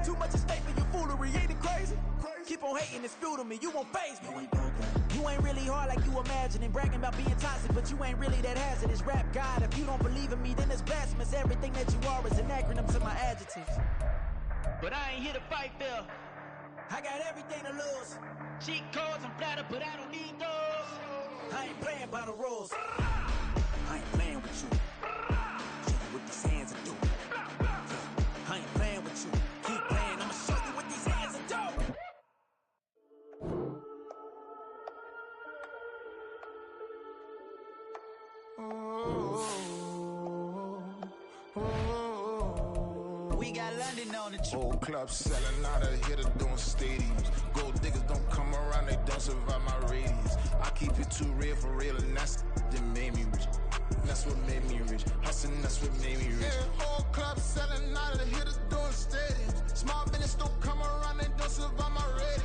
Too much at stake for your foolery, ain't it crazy? Keep on hating, it's fuel to me, you won't faze me. You ain't really hard like you imagining. Bragging about being toxic, but you ain't really that hazardous. Rap God, if you don't believe in me, then it's blasphemous. Everything that you are is an acronym to my adjectives. But I ain't here to fight fair. I got everything to lose. Cheat codes, I'm flattered, but I don't need those. I ain't playing by the rules. I ain't playing with you. Show you what these hands are doing. I ain't playing with you. Keep playing, I'ma show you what these hands are doing. We got London on the trip. Whole club selling out of here to doing stadiums. Gold diggers don't come around, they don't survive my radius. I keep it too real for real, and that's that made me rich. That's what made me rich. Hustling, that's what made me rich. Yeah, whole club selling out of here to doing stadiums. Small business don't come around, they don't survive my radius.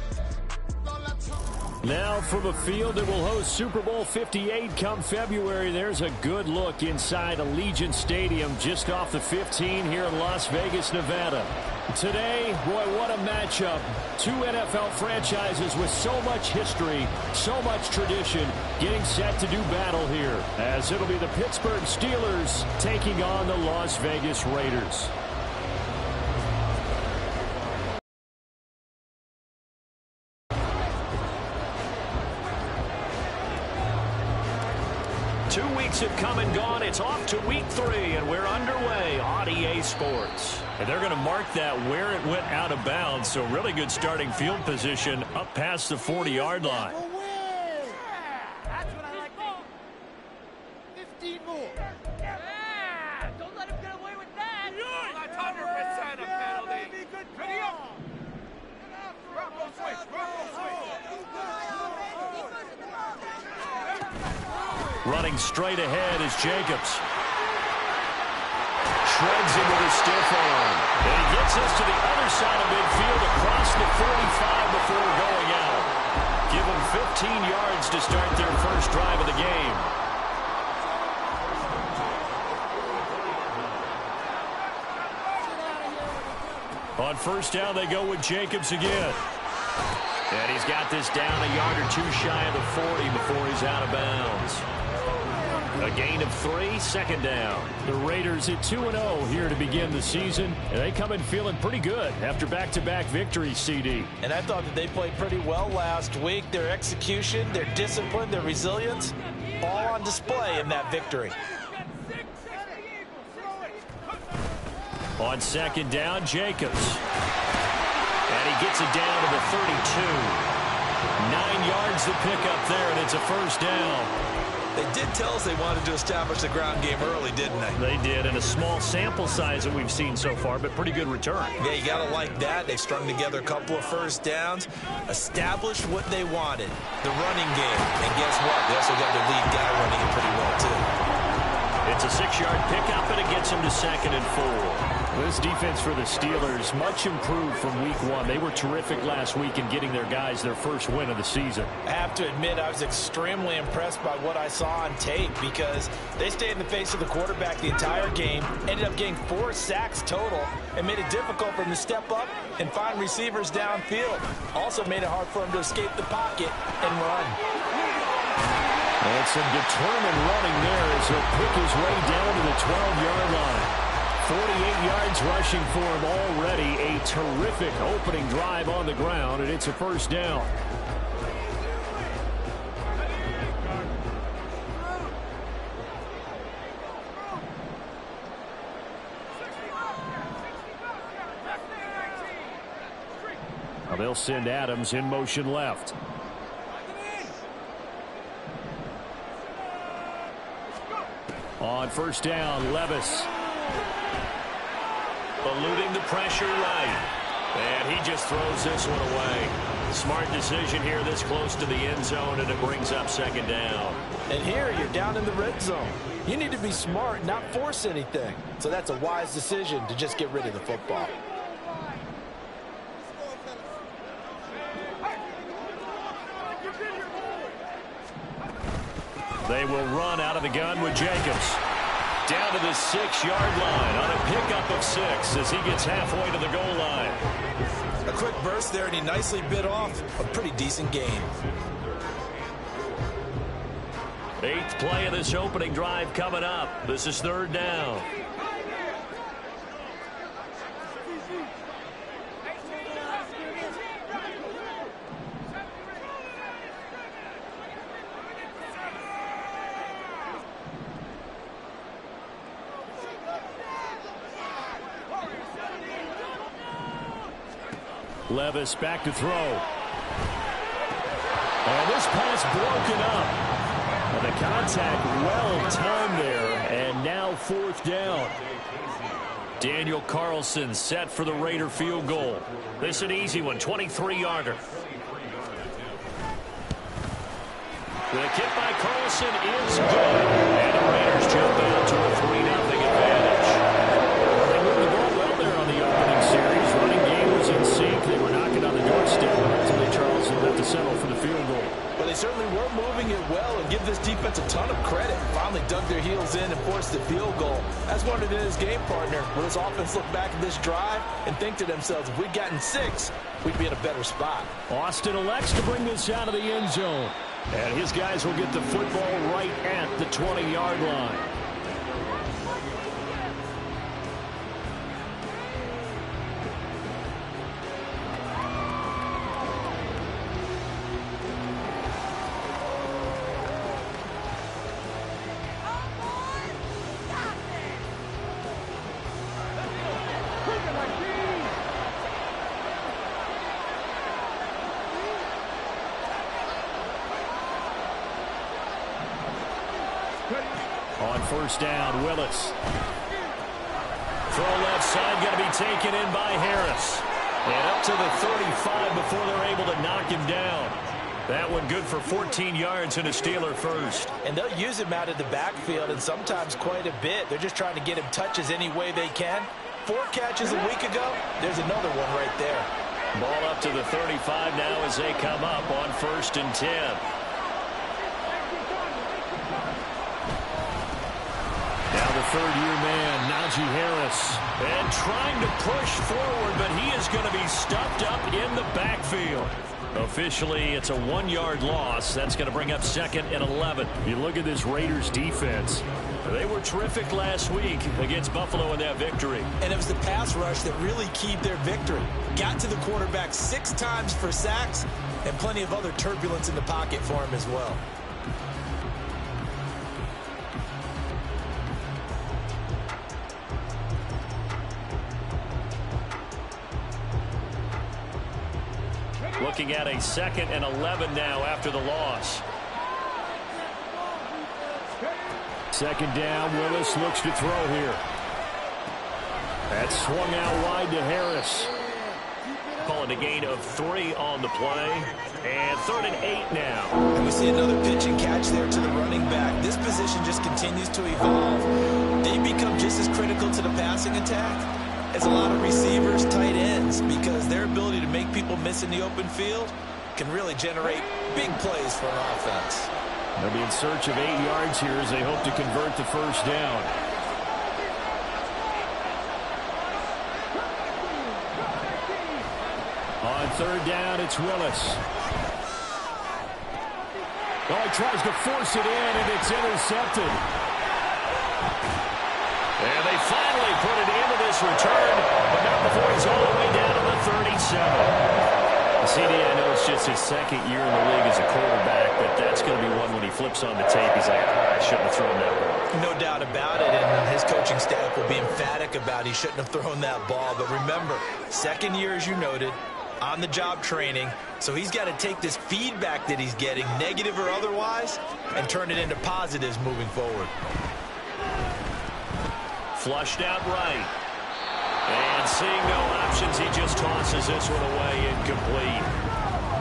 Now from a field that will host Super Bowl 58 come February, there's a good look inside Allegiant Stadium just off the 15 here in Las Vegas, Nevada. Today, boy, what a matchup. Two NFL franchises with so much history, so much tradition, getting set to do battle here, as it'll be the Pittsburgh Steelers taking on the Las Vegas Raiders. Have come and gone. It's off to week 3, and we're underway on EA Sports. And they're going to mark that where it went out of bounds, so really good starting field position up past the 40-yard line. That's what I like. 15 more. Yeah, don't let him get away with that. 100% a penalty. Ready up. Rocco switch. Running straight ahead is Jacobs. Shreds him with his stiff arm. And he gets us to the other side of midfield across the 45 before going out. Give them 15 yards to start their first drive of the game. On first down, they go with Jacobs again. And he's got this down a yard or two shy of the 40 before he's out of bounds. A gain of 3, second down. The Raiders at 2-0 here to begin the season. And they come in feeling pretty good after back-to-back victories, CD. And I thought that they played pretty well last week. Their execution, their discipline, their resilience, all on display in that victory. On second down, Jacobs. And he gets it down to the 32. 9 yards to pick up there, and it's a first down. They did tell us they wanted to establish the ground game early, didn't they? They did, and a small sample size that we've seen so far, but pretty good return. Yeah, you got to like that. They strung together a couple of first downs, established what they wanted, the running game. And guess what? They also got their lead guy running it pretty well, too. It's a 6-yard pickup, and it gets him to 2nd and 4. This defense for the Steelers, much improved from week 1. They were terrific last week in getting their guys their first win of the season. I have to admit, I was extremely impressed by what I saw on tape because they stayed in the face of the quarterback the entire game, ended up getting 4 sacks total, and made it difficult for him to step up and find receivers downfield. Also made it hard for him to escape the pocket and run. And some determined running there as he'll pick his way down to the 12-yard line. 48 yards rushing for him already. A terrific opening drive on the ground, and it's a first down. Now they'll send Adams in motion left. On first down, Levis. Eluding the pressure right. And he just throws this one away. Smart decision here this close to the end zone, and it brings up 2nd down. And here you're down in the red zone. You need to be smart, not force anything. So that's a wise decision to just get rid of the football. They will run out of the gun with Jacobs. down to the 6-yard line on a pickup of 6 as he gets halfway to the goal line. A quick burst there, and he nicely bit off a pretty decent gain. 8th play of this opening drive coming up. This is 3rd down. Levis back to throw. And this pass broken up. And the contact well timed there. And now 4th down. Daniel Carlson set for the Raider field goal. This an easy one, 23-yarder. The kick by Carlson is good. And the Raiders jump out to a 3-0 advantage. They moved the ball well there on the opening series. Running game was in sync. They were knocking on the doorstep. But ultimately, Charleston had to settle for the field goal. Well, they certainly were moving it well, and give this defense a ton of credit. Finally dug their heels in and forced the field goal. That's one of his game partner. Will this offense look back at this drive and think to themselves, if we'd gotten 6, we'd be in a better spot. Austin elects to bring this out of the end zone. And his guys will get the football right at the 20-yard line. On 1st down, Willis. Throw left side, going to be taken in by Harris. And up to the 35 before they're able to knock him down. That one good for 14 yards and a Steeler first. And they'll use him out of the backfield, and sometimes quite a bit. They're just trying to get him touches any way they can. 4 catches a week ago. There's another one right there. Ball up to the 35 now as they come up on 1st and 10. Third-year man, Najee Harris, and trying to push forward, but he is going to be stuffed up in the backfield. Officially, it's a 1-yard loss. That's going to bring up 2nd and 11. You look at this Raiders defense. They were terrific last week against Buffalo in that victory. And it was the pass rush that really keyed their victory. Got to the quarterback 6 times for sacks, and plenty of other turbulence in the pocket for him as well. Looking at a 2nd and 11 now after the loss. 2nd down, Willis looks to throw here. That's swung out wide to Harris. Calling a gain of 3 on the play. And 3rd and 8 now. And we see another pitch and catch there to the running back. This position just continues to evolve. They become just as critical to the passing attack as a lot of receivers, tight ends, because their ability to make people miss in the open field can really generate big plays for an offense. They'll be in search of 8 yards here as they hope to convert the 1st down. On 3rd down, it's Willis. Oh, he tries to force it in, and it's intercepted. And they finally put it into this return, but not before he's all the way down to the 37. CD, I know it's just his 2nd year in the league as a quarterback, but that's going to be one when he flips on the tape. He's like, I shouldn't have thrown that ball. No doubt about it, and his coaching staff will be emphatic about he shouldn't have thrown that ball. But remember, 2nd year, as you noted, on-the-job training, so he's got to take this feedback that he's getting, negative or otherwise, and turn it into positives moving forward. Flushed out right. And seeing no options, he just tosses this one away incomplete.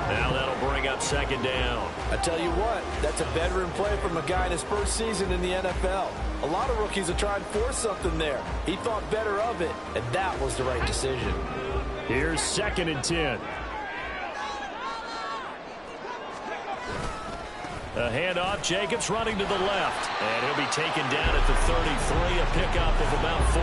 Now that'll bring up 2nd down. I tell you what, that's a veteran play from a guy in his first season in the NFL. A lot of rookies are trying to force something there. He thought better of it, and that was the right decision. Here's 2nd and 10. A handoff, Jacobs running to the left. And he'll be taken down at the 33, a pickup of about 4.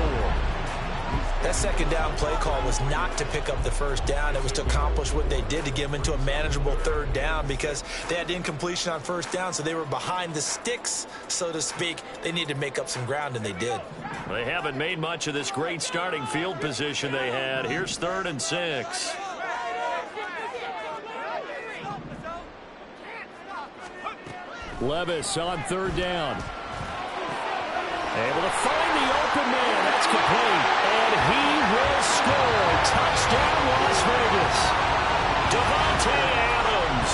That second down play call was not to pick up the first down. It was to accomplish what they did, to get them into a manageable third down, because they had incompletion on first down, so they were behind the sticks, so to speak. They needed to make up some ground, and they did. They haven't made much of this great starting field position they had. Here's 3rd and 6. Levis on 3rd down. Able to find the open man. That's complete. And he will score. Touchdown, Las Vegas. Davante Adams.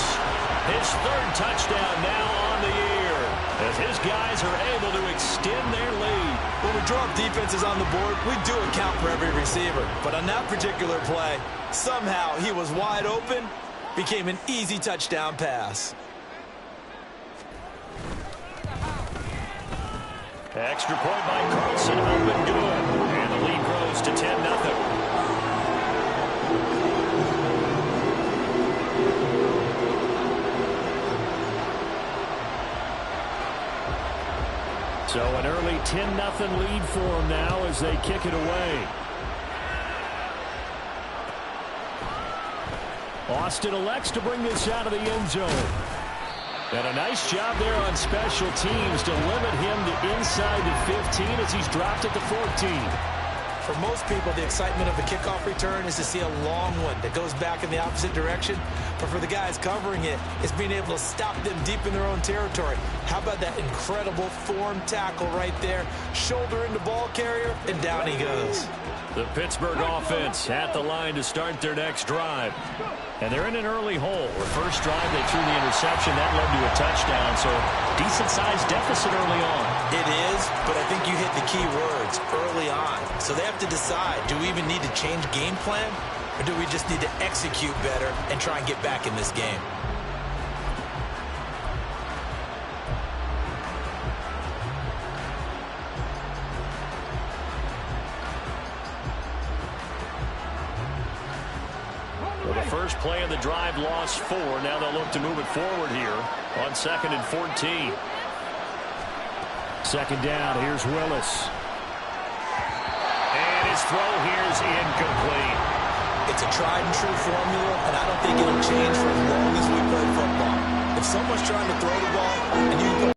His 3rd touchdown now on the year, as his guys are able to extend their lead. When we draw up defenses on the board, we do account for every receiver. But on that particular play, somehow he was wide open, became an easy touchdown pass. Extra point by Carlson, up and good. And the lead grows to 10-0. So an early 10-0 lead for them now as they kick it away. Austin elects to bring this out of the end zone. And a nice job there on special teams to limit him to inside the 15 as he's dropped at the 14. For most people, the excitement of a kickoff return is to see a long one that goes back in the opposite direction. But for the guys covering it, it's being able to stop them deep in their own territory. How about that incredible form tackle right there? Shoulder into ball carrier, and down he goes. The Pittsburgh offense at the line to start their next drive. And they're in an early hole. The first drive, they threw the interception. That led to a touchdown. So decent-sized deficit early on. It is, but I think you hit the key words, early on. So they have to decide, do we even need to change game plan? Or do we just need to execute better and try and get back in this game? Well, the first play of the drive lost 4. Now they'll look to move it forward here on 2nd and 14. Second down, here's Willis. And his throw here is incomplete. It's a tried and true formula, and I don't think it'll change for as long as we play football. If someone's trying to throw the ball, and you can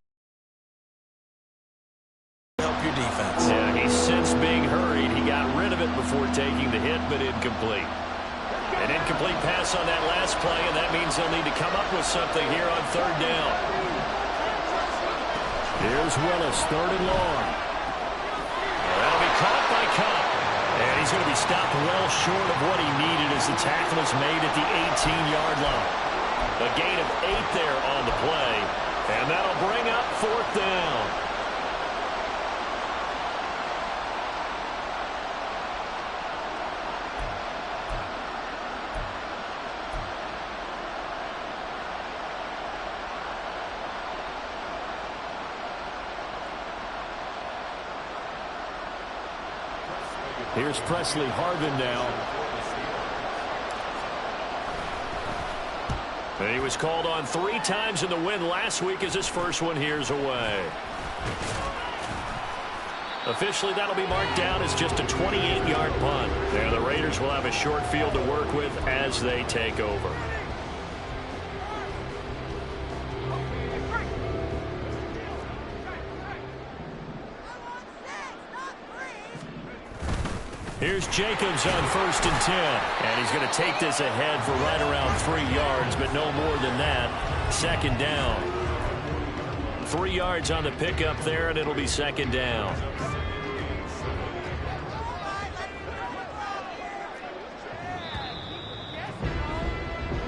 help your defense. Yeah, he's since being hurried. He got rid of it before taking the hit, but incomplete. An incomplete pass on that last play, and that means they'll need to come up with something here on 3rd down. Here's Willis, 3rd and long. That'll be caught by Cup. And he's going to be stopped well short of what he needed as the tackle is made at the 18-yard line. A gain of 8 there on the play, and that'll bring up 4th down. Here's Presley Harvin now. And he was called on 3 times in the win last week as his first one here's away. Officially, that'll be marked down as just a 28-yard punt. There, the Raiders will have a short field to work with as they take over. Here's Jacobs on 1st and 10. And he's going to take this ahead for right around 3 yards, but no more than that. 2nd down. 3 yards on the pickup there, and it'll be 2nd down.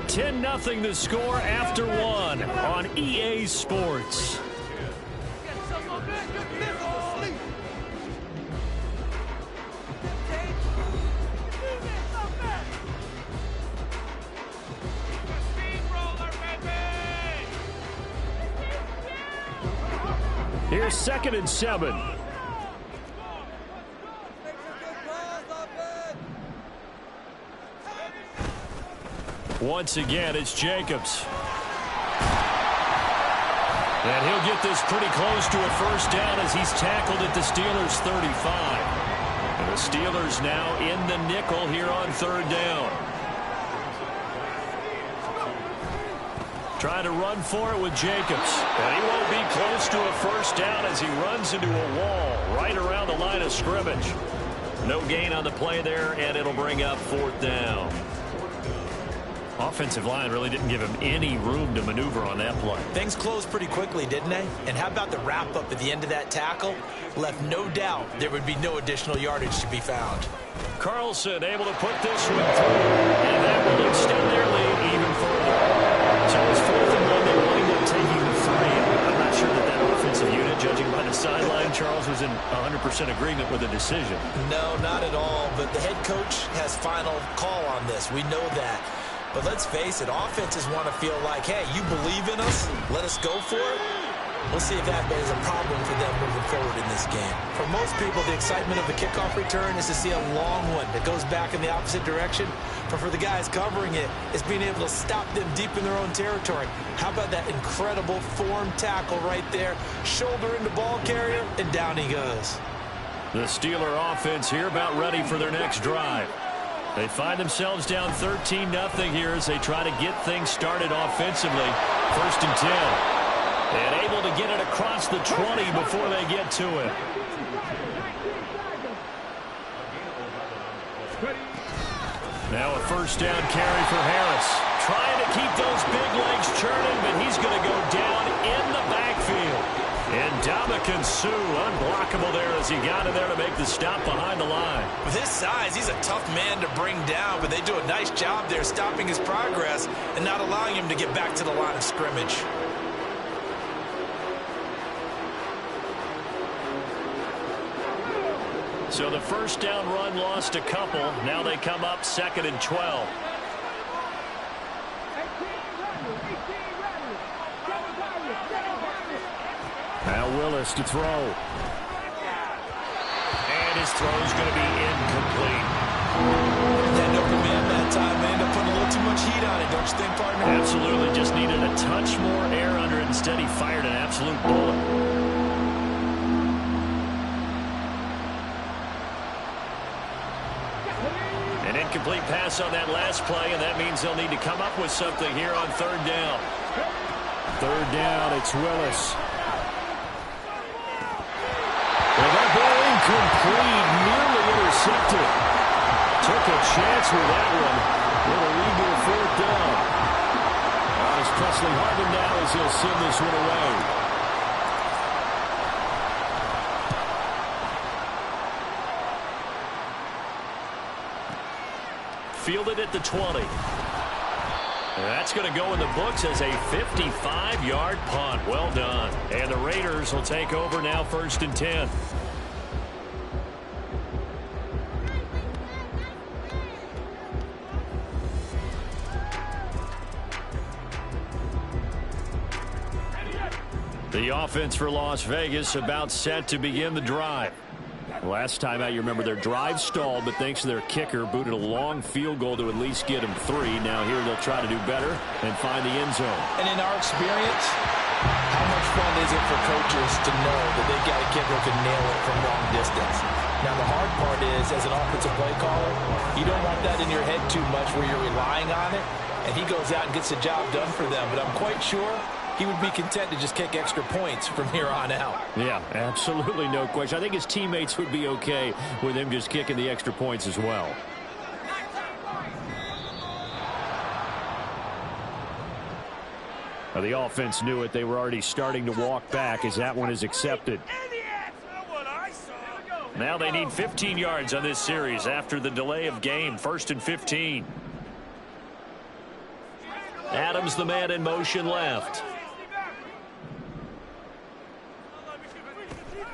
(10-0) the score after 1 on EA Sports. Here's 2nd and 7. Once again, it's Jacobs. And he'll get this pretty close to a first down as he's tackled at the Steelers' 35. And the Steelers now in the nickel here on third down. Trying to run for it with Jacobs. And he won't be close to a first down as he runs into a wall right around the line of scrimmage. No gain on the play there, and it'll bring up fourth down. Offensive line really didn't give him any room to maneuver on that play. Things closed pretty quickly, didn't they? And how about the wrap-up at the end of that tackle? Left no doubt there would be no additional yardage to be found. Carlson able to put this one through, and that will extend their lead even further. So it's 4th and 1. They wind up taking the 3. I'm not sure that offensive unit, judging by the sideline, Charles, was in 100% agreement with the decision. No, not at all. But the head coach has final call on this. We know that. But let's face it, offenses want to feel like, hey, you believe in us, let us go for it. We'll see if that is a problem for them moving forward in this game. For most people, the excitement of the kickoff return is to see a long one that goes back in the opposite direction. But for the guys covering it, it's being able to stop them deep in their own territory. How about that incredible form tackle right there? Shoulder into ball carrier, and down he goes. The Steeler offense here about ready for their next drive. They find themselves down 13-0 here as they try to get things started offensively. 1st and 10. And able to get it across the 20 before they get to it. Now a first down carry for Harris. Trying to keep those big legs churning, but he's going to go down in the backfield. And Ndamukong Suh unblockable there as he got in there to make the stop behind the line. With his size, he's a tough man to bring down, but they do a nice job there stopping his progress and not allowing him to get back to the line of scrimmage. So the first down run lost a couple. Now they come up 2nd and 12. Now Willis to throw. And his throw is going to be incomplete. That open man that time may end up putting a little too much heat on it, don't you think, partner? Absolutely. Just needed a touch more air under it. Instead, he fired an absolute bullet. An incomplete pass on that last play, and that means they'll need to come up with something here on third down. Third down, it's Willis. And that ball incomplete, nearly intercepted. Took a chance with that one. With a lead to a 4th down. It's Presley Harvin now as he'll send this one away. Fielded at the 20. And that's going to go in the books as a 55-yard punt. Well done. And the Raiders will take over now 1st and 10. The offense for Las Vegas about set to begin the drive. Last time out, you remember their drive stalled, but thanks to their kicker, booted a long field goal to at least get them 3. Now here they'll try to do better and find the end zone. And in our experience, how much fun is it for coaches to know that they've got a kicker who can nail it from long distance? Now the hard part is, as an offensive play caller, you don't want that in your head too much where you're relying on it, and he goes out and gets the job done for them. But I'm quite sure he would be content to just kick extra points from here on out. Yeah, absolutely no question. I think his teammates would be okay with him just kicking the extra points as well. Now, the offense knew it. They were already starting to walk back as that one is accepted. Now they need 15 yards on this series after the delay of game. 1st and 15. Adams, the man in motion left.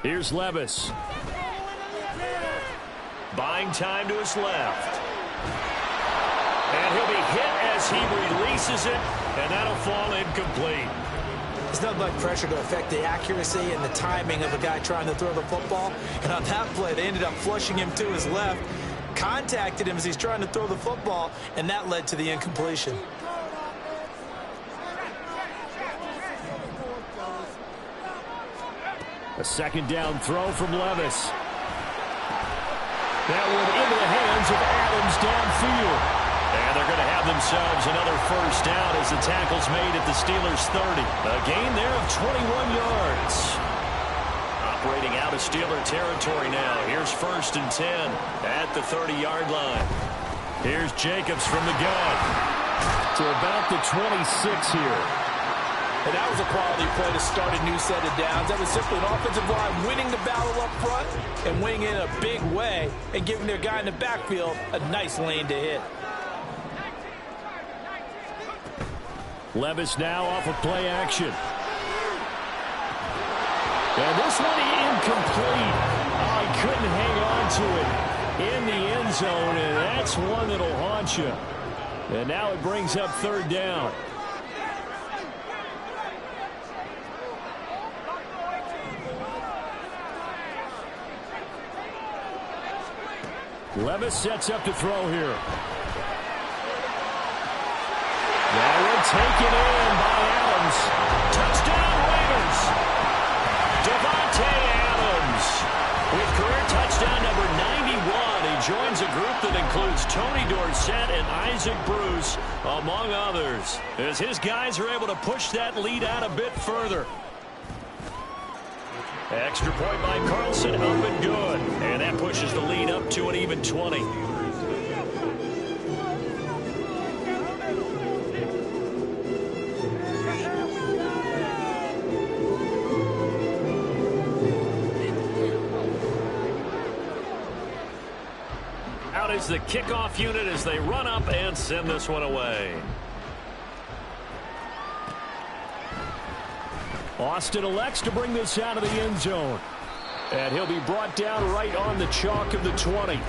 Here's Levis. Buying time to his left. And he'll be hit as he releases it, and that'll fall incomplete. It's nothing like pressure to affect the accuracy and the timing of a guy trying to throw the football. And on that play, they ended up flushing him to his left, contacted him as he's trying to throw the football, and that led to the incompletion. A second down throw from Levis. That one into the hands of Adams downfield. And they're going to have themselves another first down as the tackle's made at the Steelers' 30. A gain there of 21 yards. Operating out of Steeler territory now. Here's 1st and 10 at the 30-yard line. Here's Jacobs from the gun to about the 26 here. And that was a quality play to start a new set of downs. That was simply an offensive line winning the battle up front and winning in a big way and giving their guy in the backfield a nice lane to hit. Levis now off of play action. And this one incomplete. Oh, he couldn't hang on to it in the end zone, and that's one that'll haunt you. And now it brings up 3rd down. Levis sets up to throw here. That one taken in by Adams. Touchdown Raiders. Devontae Adams with career touchdown number 91. He joins a group that includes Tony Dorsett and Isaac Bruce, among others, as his guys are able to push that lead out a bit further. Extra point by Carlson, up and good. And that pushes the lead up to an even 20. Out is the kickoff unit as they run up and send this one away. Austin elects to bring this out of the end zone. And he'll be brought down right on the chalk of the 20.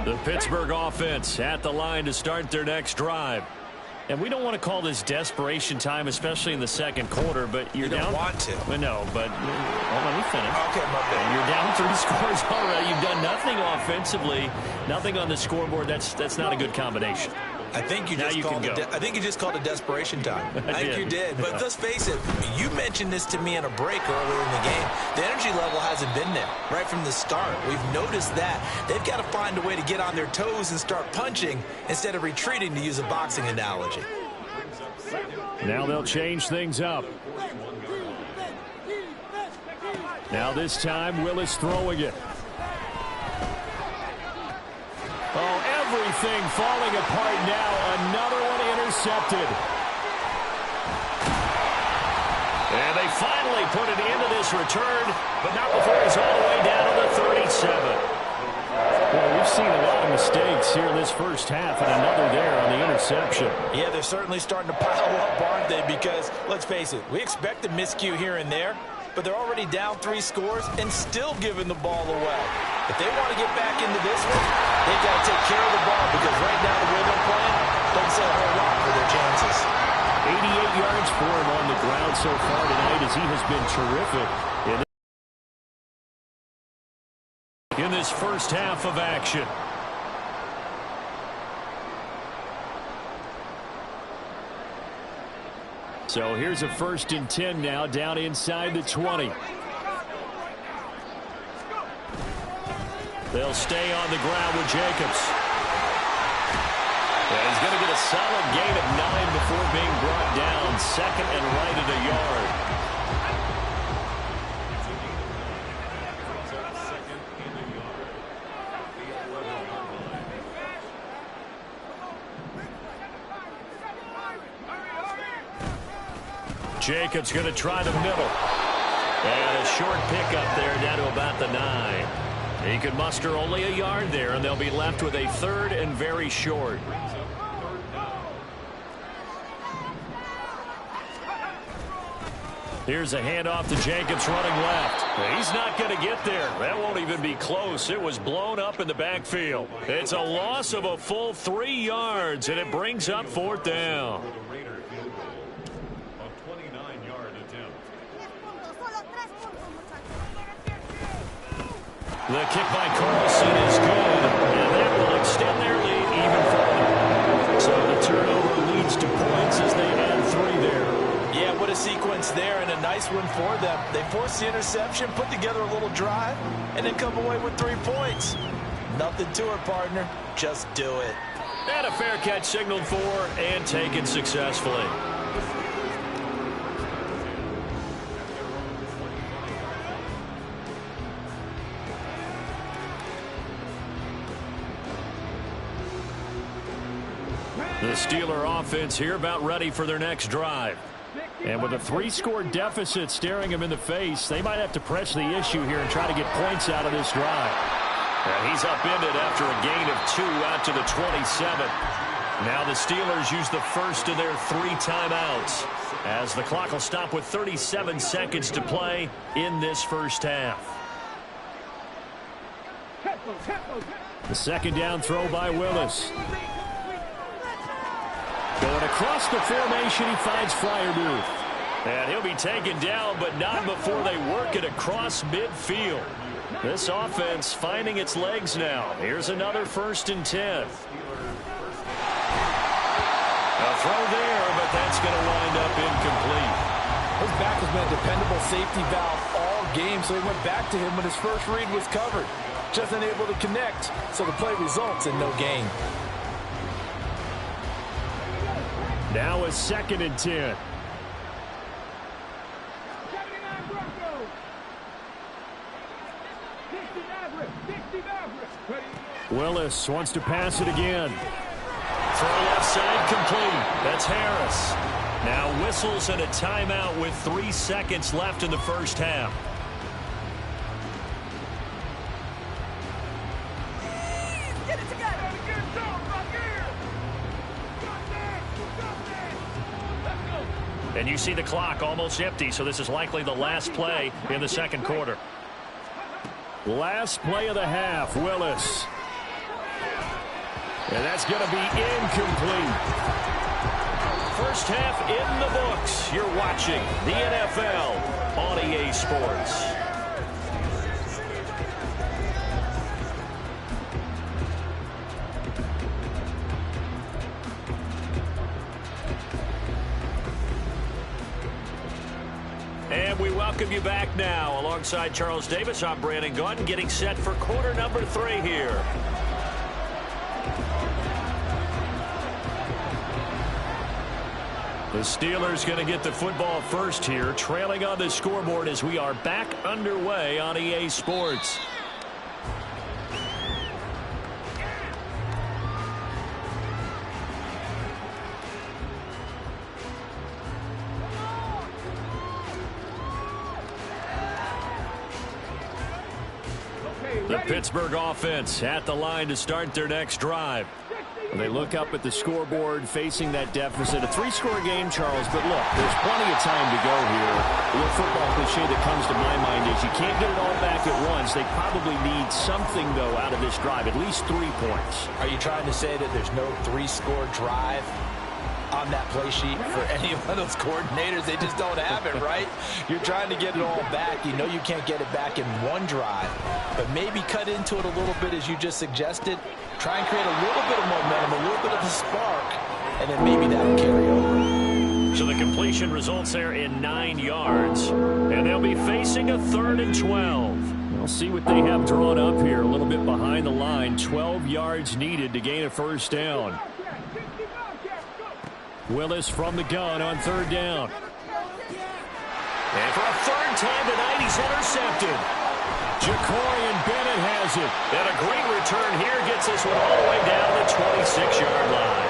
The Pittsburgh offense at the line to start their next drive. And we don't want to call this desperation time, especially in the second quarter, but you're down. You don't want to. Well, no, but let me finish. Okay, my bad. You're down 3 scores already. You've done nothing offensively, nothing on the scoreboard. That's not a good combination. I think you just called it desperation time. I think you did. But let's face it, you mentioned this to me in a break earlier in the game. The energy level hasn't been there right from the start. We've noticed that. They've got to find a way to get on their toes and start punching instead of retreating, to use a boxing analogy. Now they'll change things up. Now this time, Willis throwing it. Oh, everything falling apart now. Another one intercepted. And they finally put it into this return, but not before he's all the way down to the 37. Well, we've seen a lot of mistakes here in this first half, and another there on the interception. Yeah, they're certainly starting to pile up, aren't they? Because, let's face it, we expect a miscue here and there, but they're already down 3 scores and still giving the ball away. If they want to get back into this one, they've got to take care of the ball, because right now the way they're playing doesn't say a whole lot for their chances. 88 yards for him on the ground so far tonight, as he has been terrific in this first half of action. So here's a 1st and 10 now, down inside the 20. They'll stay on the ground with Jacobs. And he's going to get a solid gain of 9 before being brought down. 2nd and right at a yard. Jacobs going to try the middle. And a short pickup there down to about the 9. He could muster only a yard there, and they'll be left with a 3rd and very short. Here's a handoff to Jacobs running left. He's not going to get there. That won't even be close. It was blown up in the backfield. It's a loss of a full 3 yards, and it brings up 4th down. The kick by Carlson is good. sequence there and a nice win for them. They forced the interception, put together a little drive, and then come away with 3 points. Nothing to it, partner. Just do it. And a fair catch signaled for and taken successfully. The Steeler offense here about ready for their next drive. And with a 3-score deficit staring them in the face, they might have to press the issue here and try to get points out of this drive. And he's upended after a gain of 2 out to the 27. Now the Steelers use the first of their 3 timeouts as the clock will stop with 37 seconds to play in this first half. The second down throw by Willis. Going across the formation, he finds Freiermuth. And he'll be taken down, but not before they work it across midfield. This offense finding its legs now. Here's another 1st and 10. A throw there, but that's going to wind up incomplete. His back has been a dependable safety valve all game, so he went back to him when his first read was covered. Just unable to connect, so the play results in no gain. Now a 2nd and 10. Willis wants to pass it again. Throw left side complete. That's Harris. Now whistles and a timeout with 3 seconds left in the first half. And you see the clock almost empty, so this is likely the last play in the second quarter. Last play of the half, Willis. And that's going to be incomplete. First half in the books. You're watching the NFL on EA Sports. And we welcome you back now. Alongside Charles Davis, I'm Brandon Gaudin, getting set for quarter number 3 here. The Steelers going to get the football first here, trailing on the scoreboard as we are back underway on EA Sports. The Pittsburgh offense at the line to start their next drive. They look up at the scoreboard facing that deficit. A 3-score game, Charles, but look, there's plenty of time to go here. The football cliche that comes to my mind is you can't get it all back at once. They probably need something, though, out of this drive, at least 3 points. Are you trying to say that there's no 3-score drive on that play sheet for any one of those coordinators? They just don't have it, right? You're trying to get it all back. You know you can't get it back in one drive, but maybe cut into it a little bit as you just suggested. Try and create a little bit of momentum, a little bit of a spark, and then maybe that'll carry over. So the completion results there in 9 yards, and they'll be facing a 3rd and 12. We'll see what they have drawn up here, a little bit behind the line. 12 yards needed to gain a first down. Willis from the gun on 3rd down. And for a 3rd time tonight, he's intercepted. Jacorian Bennett has it. And a great return here gets this one all the way down the 26-yard line.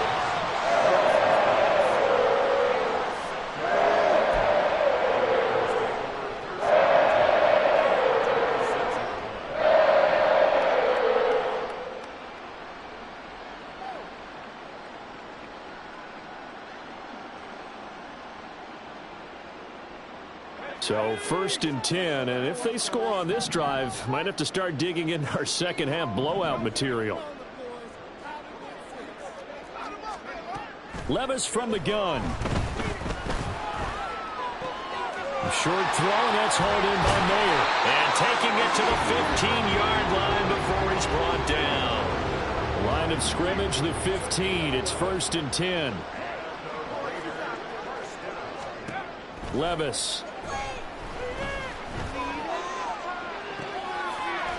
So 1st and 10, and if they score on this drive, might have to start digging in our second half blowout material. Levis from the gun. A short throw, that's hauled in by Mayer. And taking it to the 15-yard line before he's brought down. Line of scrimmage, the 15. It's 1st and 10. Levis.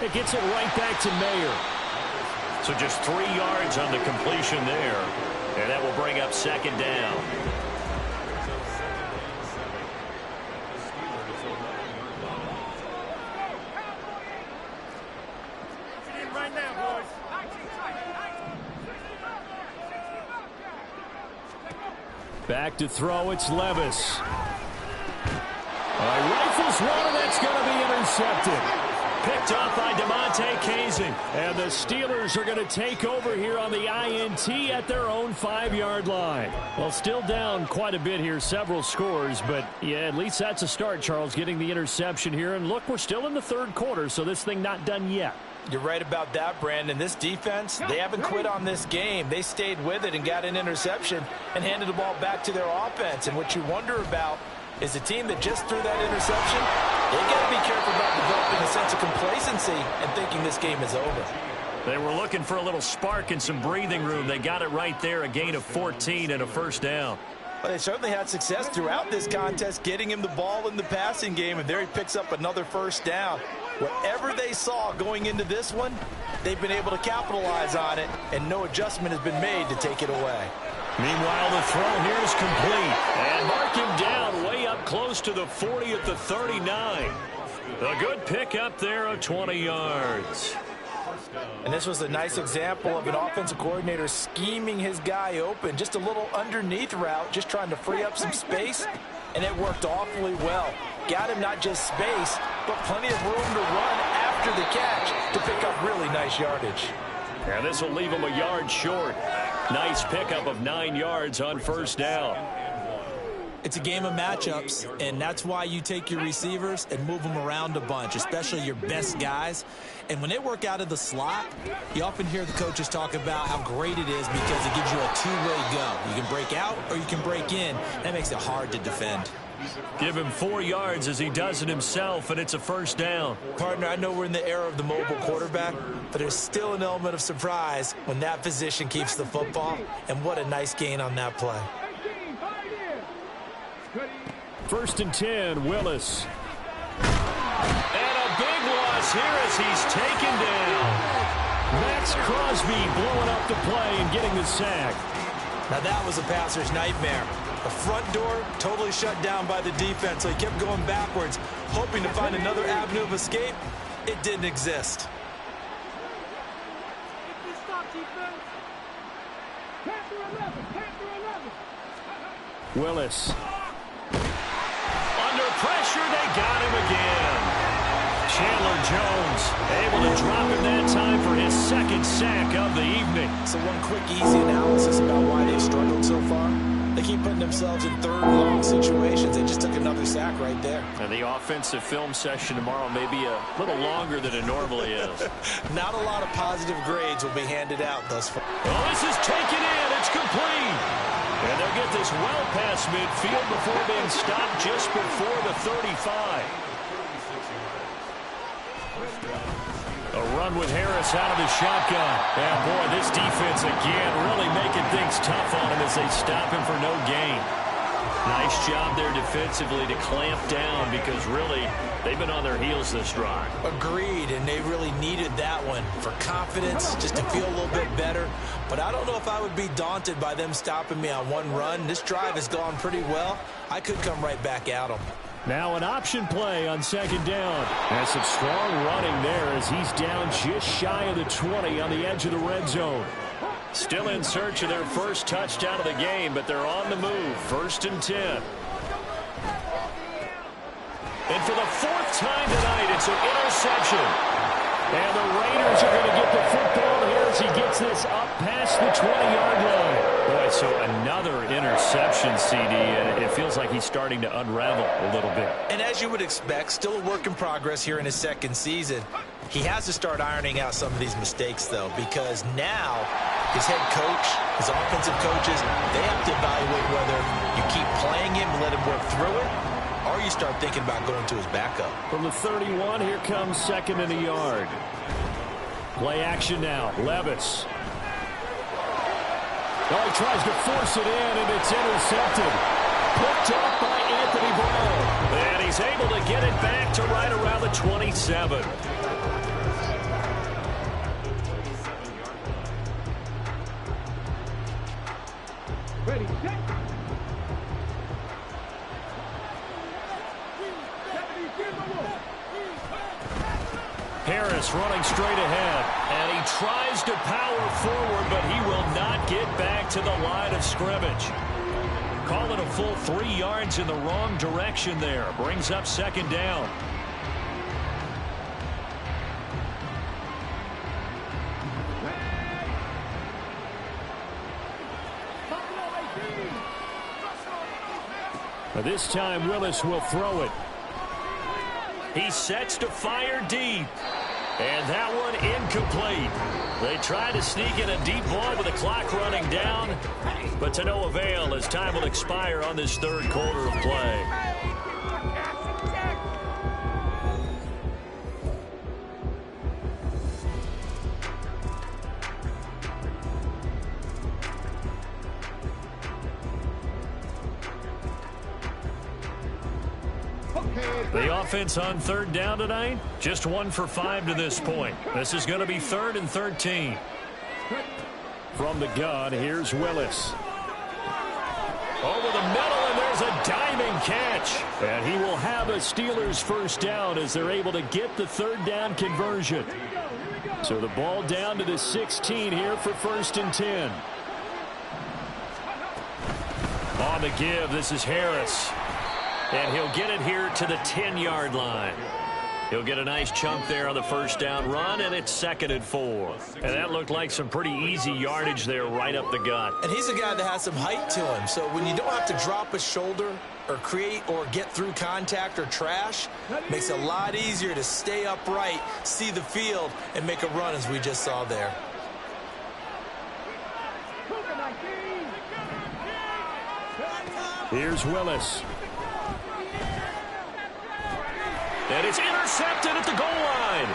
It gets it right back to Mayer. So just 3 yards on the completion there. And that will bring up second down. Back to throw, it's Levis. Rifles one, and that's going to be intercepted. Picked off by DeMonte Kazin. And the Steelers are going to take over here on the INT at their own 5-yard line. Well, still down quite a bit here, several scores. But, yeah, at least that's a start, Charles, getting the interception here. And, look, we're still in the third quarter, so this thing not done yet. You're right about that, Brandon. This defense, they haven't quit on this game. They stayed with it and got an interception and handed the ball back to their offense. And what you wonder about is the team that just threw that interception, they got to be careful about developing a sense of complacency and thinking this game is over. They were looking for a little spark and some breathing room. They got it right there, a gain of 14 and a first down. Well, they certainly had success throughout this contest, getting him the ball in the passing game, and there he picks up another first down. Whatever they saw going into this one, they've been able to capitalize on it, and no adjustment has been made to take it away. Meanwhile, the throw here is complete. And mark him down way up close to the 40 at the 39. A good pickup there of 20 yards. And this was a nice example of an offensive coordinator scheming his guy open. Just a little underneath route, just trying to free up some space. And it worked awfully well. Got him not just space, but plenty of room to run after the catch to pick up really nice yardage. And this will leave him a yard short. Nice pickup of 9 yards on first down. It's a game of matchups, and that's why you take your receivers and move them around a bunch, especially your best guys. And when they work out of the slot, you often hear the coaches talk about how great it is because it gives you a two-way go. You can break out or you can break in. That makes it hard to defend. Give him 4 yards as he does it himself, and it's a first down. Partner, I know we're in the era of the mobile quarterback, but there's still an element of surprise when that position keeps the football, and what a nice gain on that play. First and 10, Willis. And a big loss here as he's taken down. Max Crosby blowing up the play and getting the sack. Now that was a passer's nightmare. The front door totally shut down by the defense, so he kept going backwards, hoping to find another avenue of escape. It didn't exist. Willis. Under pressure, they got him again. Chandler Jones able to drop him that time for his second sack of the evening. So one quick, easy analysis about why they've struggled so far. They keep putting themselves in third and long situations. They just took another sack right there. And the offensive film session tomorrow may be a little longer than it normally is. Not a lot of positive grades will be handed out thus far. Oh, this is taken in. It's complete. And they'll get this well past midfield before being stopped just before the 35. A run with Harris out of the shotgun. And, boy, this defense again really making things tough on him as they stop him for no gain. Nice job there defensively to clamp down because, really, they've been on their heels this drive. Agreed, and they really needed that one for confidence, just to feel a little bit better. But I don't know if I would be daunted by them stopping me on one run. This drive has gone pretty well. I could come right back at them. Now an option play on second down. And some strong running there as he's down just shy of the 20 on the edge of the red zone. Still in search of their first touchdown of the game, but they're on the move. First and 10. And for the fourth time tonight, it's an interception. And the Raiders are going to get the football here as he gets this up past the 20-yard line. Boy, so another interception, CD, and it feels like he's starting to unravel a little bit. And as you would expect, still a work in progress here in his second season. He has to start ironing out some of these mistakes, though, because now his head coach, his offensive coaches, they have to evaluate whether you keep playing him and let him work through it, or you start thinking about going to his backup. From the 31, here comes second and a yard. Play action now. Levis. Oh, he tries to force it in, and it's intercepted. Picked up by Anthony Brown. 27. Ready, set. Harris running straight ahead, and he tries to power forward, but he will not get back to the line of scrimmage. Call it a full 3 yards in the wrong direction there. Brings up second down. This time Willis will throw it. He sets to fire deep. And that one incomplete. They try to sneak in a deep ball with the clock running down, but to no avail as time will expire on this third quarter of play. The offense on third down tonight, just 1 for 5 to this point. This is going to be 3rd and 13. From the gun, here's Willis. Over the middle, and there's a diving catch. And he will have a Steelers first down as they're able to get the third down conversion. So the ball down to the 16 here for 1st and 10. On the give, this is Harris. And he'll get it here to the 10-yard line. He'll get a nice chunk there on the first down run, and it's 2nd and 4. And that looked like some pretty easy yardage there right up the gut. And he's a guy that has some height to him. So when you don't have to drop a shoulder or create or get through contact or trash, makes it a lot easier to stay upright, see the field, and make a run as we just saw there. Here's Willis. And it's intercepted at the goal line.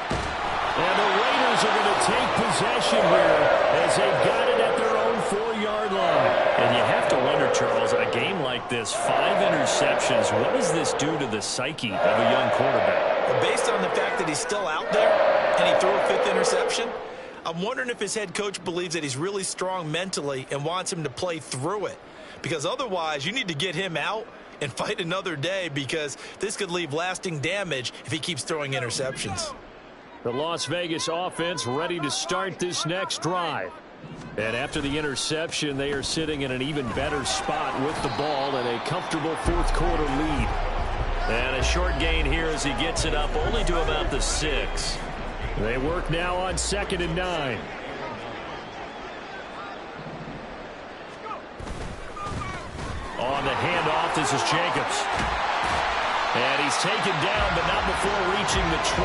And the Raiders are going to take possession here as they've got it at their own 4-yard line. And you have to wonder, Charles, in a game like this, 5 interceptions, what does this do to the psyche of a young quarterback? Well, based on the fact that he's still out there and he threw a 5th interception, I'm wondering if his head coach believes that he's really strong mentally and wants him to play through it. Because otherwise, you need to get him out and fight another day, because this could leave lasting damage if he keeps throwing interceptions. The Las Vegas offense ready to start this next drive. And after the interception, they are sitting in an even better spot with the ball and a comfortable 4th quarter lead. And a short gain here as he gets it up only to about the 6. They work now on 2nd and 9. On the handoff, this is Jacobs. And he's taken down, but not before reaching the 20.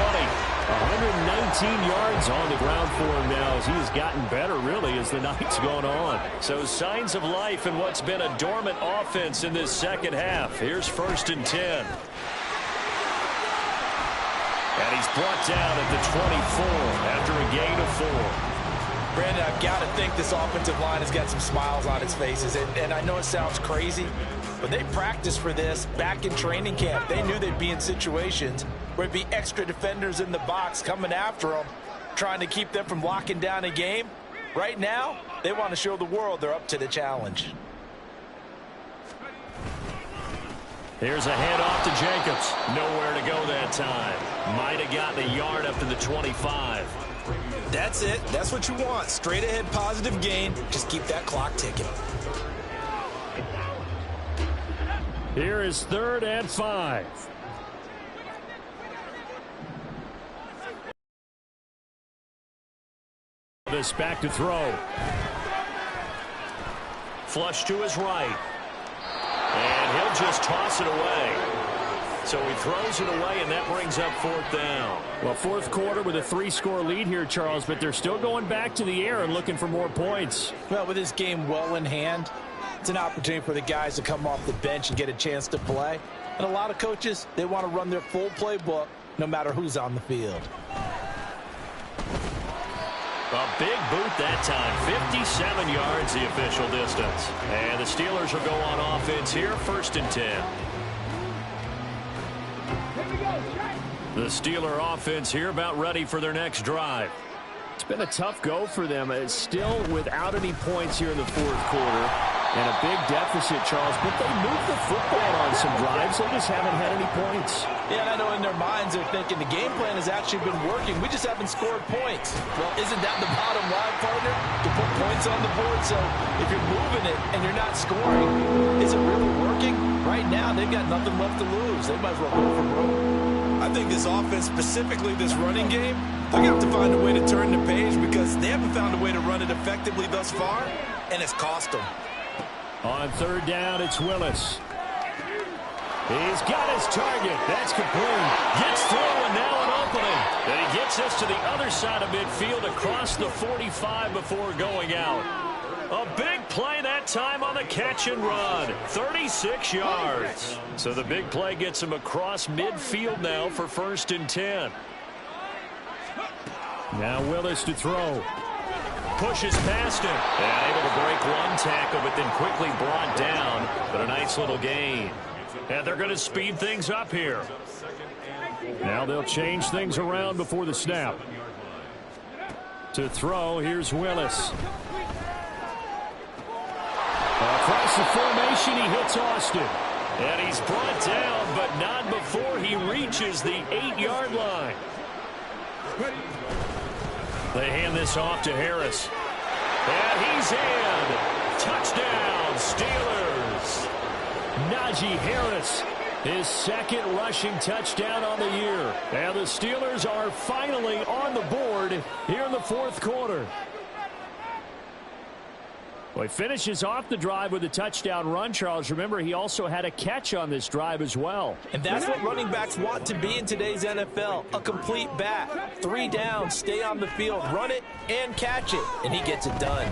119 yards on the ground for him now as he has gotten better, really, as the night's gone on. So signs of life in what's been a dormant offense in this second half. Here's 1st and 10. And he's brought down at the 24 after a gain of 4. Brandon, I've got to think this offensive line has got some smiles on its faces. And I know it sounds crazy, but they practiced for this back in training camp. They knew they'd be in situations where it'd be extra defenders in the box coming after them, trying to keep them from locking down a game. Right now, they want to show the world they're up to the challenge. Here's a handoff to Jacobs. Nowhere to go that time. Might have gotten a yard up to the 25. That's it. That's what you want. Straight ahead positive gain. Just keep that clock ticking. Here is 3rd and 5. This back to throw. Flush to his right. And he'll just toss it away. So he throws it away, and that brings up 4th down. Well, 4th quarter with a 3-score lead here, Charles, but they're still going back to the air and looking for more points. Well, with this game well in hand, it's an opportunity for the guys to come off the bench and get a chance to play. And a lot of coaches, they want to run their full playbook no matter who's on the field. A big boot that time. 57 yards the official distance. And the Steelers will go on offense here, 1st and 10. The Steeler offense here about ready for their next drive. It's been a tough go for them. It's still without any points here in the fourth quarter. And a big deficit, Charles. But they moved the football on some drives. They just haven't had any points. Yeah, and I know in their minds they're thinking the game plan has actually been working. We just haven't scored points. Well, isn't that the bottom line, partner? To put points on the board. So if you're moving it and you're not scoring, is it really working? Right now, they've got nothing left to lose. They might as well go for broke. I think this offense, specifically this running game, they're going to have to find a way to turn the page because they haven't found a way to run it effectively thus far, and it's cost them. On third down, it's Willis. He's got his target. That's complete. Gets through, and now an opening. And he gets us to the other side of midfield across the 45 before going out. A big play that time on the catch and run. 36 yards. So the big play gets him across midfield now for 1st and 10. Now Willis to throw. Pushes past him. And able to break one tackle, but then quickly brought down. But a nice little gain. And they're going to speed things up here. Now they'll change things around before the snap. To throw, here's Willis. Across the formation, he hits Austin. And he's brought down, but not before he reaches the 8-yard line. They hand this off to Harris. And he's in. Touchdown, Steelers. Najee Harris, his 2nd rushing touchdown on the year. And the Steelers are finally on the board here in the 4th quarter. Well, he finishes off the drive with a touchdown run, Charles. Remember, he also had a catch on this drive as well. And that's what running backs want to be in today's NFL, a complete back. 3 downs, stay on the field, run it, and catch it. And he gets it done.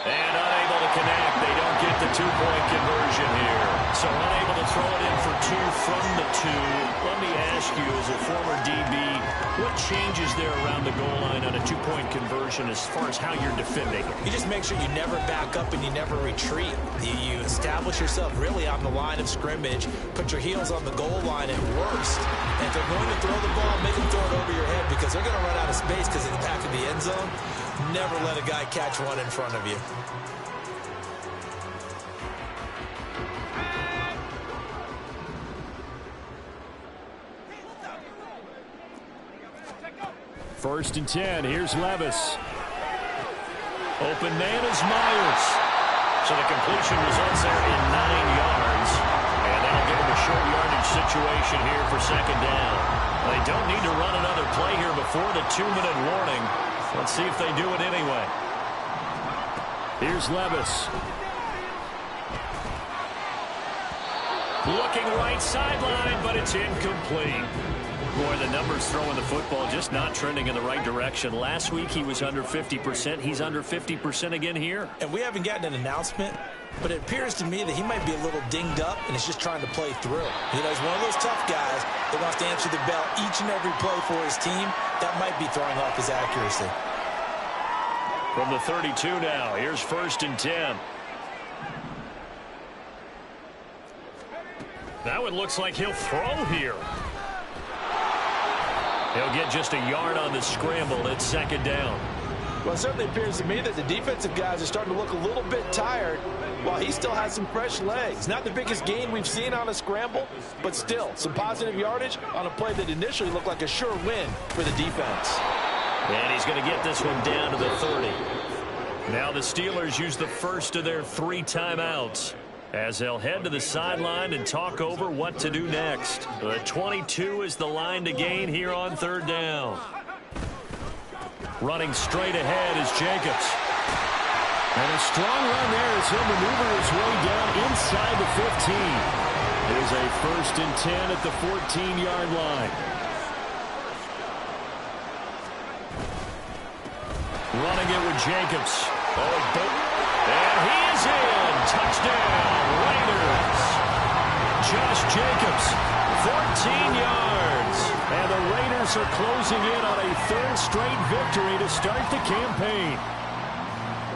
And unable to connect. They don't get the 2-point conversion here. So unable to throw it in for 2 from the 2. Let me ask you, as a former DB, what changes there around the goal line on a 2-point conversion as far as how you're defending? You just make sure you never back up and you never retreat. You establish yourself really on the line of scrimmage, put your heels on the goal line at worst. And if they're going to throw the ball, make them throw it over your head because they're going to run out of space because of the back of the end zone. Never let a guy catch one in front of you. First and 10. Here's Levis. Open man is Myers. So the completion results there in 9 yards. And that'll give him a short yardage situation here for 2nd down. They don't need to run another play here before the 2-minute warning. Let's see if they do it anyway. Here's Levis. Looking right sideline, but it's incomplete. Boy, the numbers throwing the football just not trending in the right direction. Last week he was under 50%. He's under 50% again here. And we haven't gotten an announcement, but it appears to me that he might be a little dinged up and is just trying to play through. You know, he's one of those tough guys that wants to answer the bell each and every play for his team. That might be throwing off his accuracy. From the 32 now, here's 1st and 10. That one looks like he'll throw here. He'll get just a yard on the scramble. It's 2nd down. Well, it certainly appears to me that the defensive guys are starting to look a little bit tired while he still has some fresh legs. Not the biggest gain we've seen on a scramble, but still some positive yardage on a play that initially looked like a sure win for the defense. And he's going to get this one down to the 30. Now the Steelers use the first of their 3 timeouts as they'll head to the sideline and talk over what to do next. The 22 is the line to gain here on 3rd down. Running straight ahead is Jacobs. And a strong run there as he'll maneuver his way down inside the 15. There's a 1st and 10 at the 14-yard line. Running it with Jacobs. And he is in. Touchdown, Raiders. Josh Jacobs, 14 yards. And the Raiders are closing in on a 3rd straight victory to start the campaign.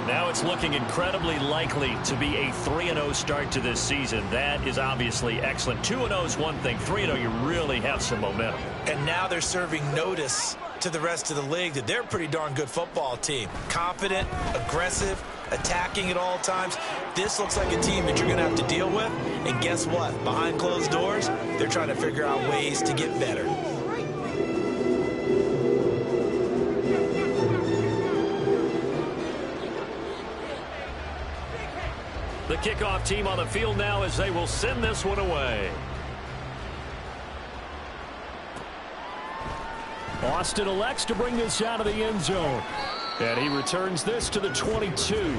Now it's looking incredibly likely to be a 3-0 start to this season. That is obviously excellent. 2-0 is one thing. 3-0, you really have some momentum. And now they're serving notice to the rest of the league that they're a pretty darn good football team. Confident, aggressive, attacking at all times. This looks like a team that you're going to have to deal with. And guess what? Behind closed doors, they're trying to figure out ways to get better. The kickoff team on the field now as they will send this one away. Austin elects to bring this out of the end zone. And he returns this to the 22.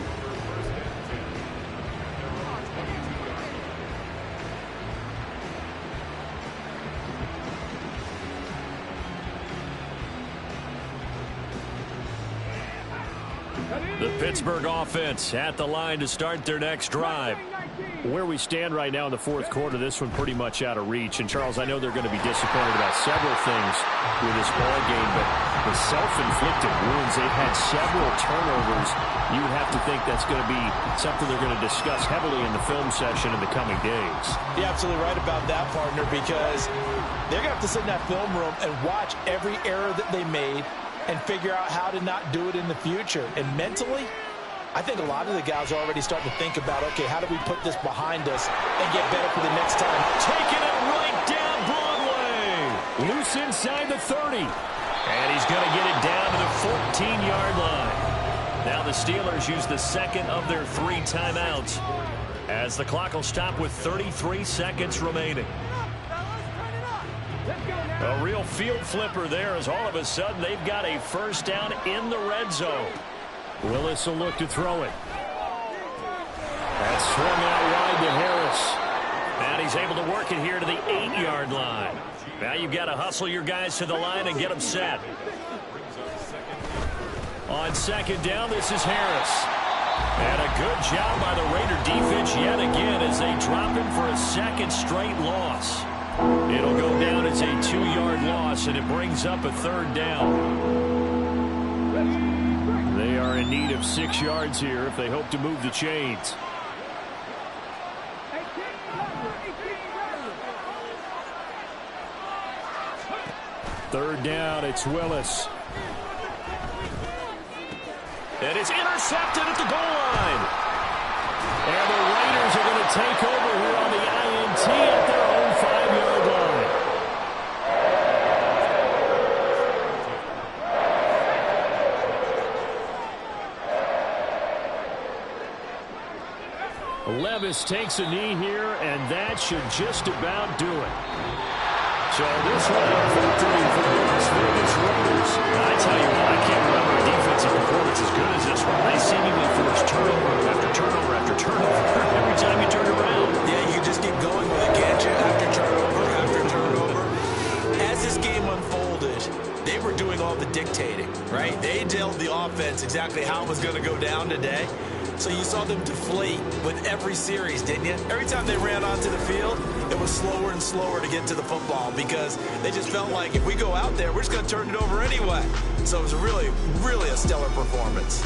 The Pittsburgh offense at the line to start their next drive. Where we stand right now in the fourth quarter, this one pretty much out of reach. And, Charles, I know they're going to be disappointed about several things with this ball game, but the self-inflicted wounds, they've had several turnovers. You would have to think that's going to be something they're going to discuss heavily in the film session in the coming days. You're absolutely right about that, partner, because they're going to have to sit in that film room and watch every error that they made and figure out how to not do it in the future. And mentally, I think a lot of the guys are already starting to think about, okay, how do we put this behind us and get better for the next time? Taking it right down Broadway. Loose inside the 30. And he's going to get it down to the 14-yard line. Now the Steelers use the second of their 3 timeouts as the clock will stop with 33 seconds remaining. A real field flipper there as all of a sudden they've got a first down in the red zone. Willis will look to throw it. That's swung out wide to Harris. And he's able to work it here to the 8-yard line. Now you've got to hustle your guys to the line and get them set. On second down, this is Harris. And a good job by the Raider defense yet again as they drop him for a second straight loss. It'll go down as a 2-yard loss, and it brings up a third down. They are in need of 6 yards here if they hope to move the chains. Third down, it's Willis. And it's intercepted at the goal line. And the Raiders are going to take over here on the INT at their own 5-yard line. Levis takes a knee here, and that should just about do it. So this one a victory for the Las Vegas Raiders. I tell you what, I can't remember a defensive performance as good as this one. They seemingly force turnover after turnover after turnover every time you turn around. Yeah, you can just keep going with it, can't you? After turnover. As this game unfolded, they were doing all the dictating, right? They told the offense exactly how it was going to go down today. So you saw them deflate with every series, didn't you? Every time they ran onto the field, it was slower and slower to get to the football because they just felt like if we go out there, we're just going to turn it over anyway. So it was really, really a stellar performance.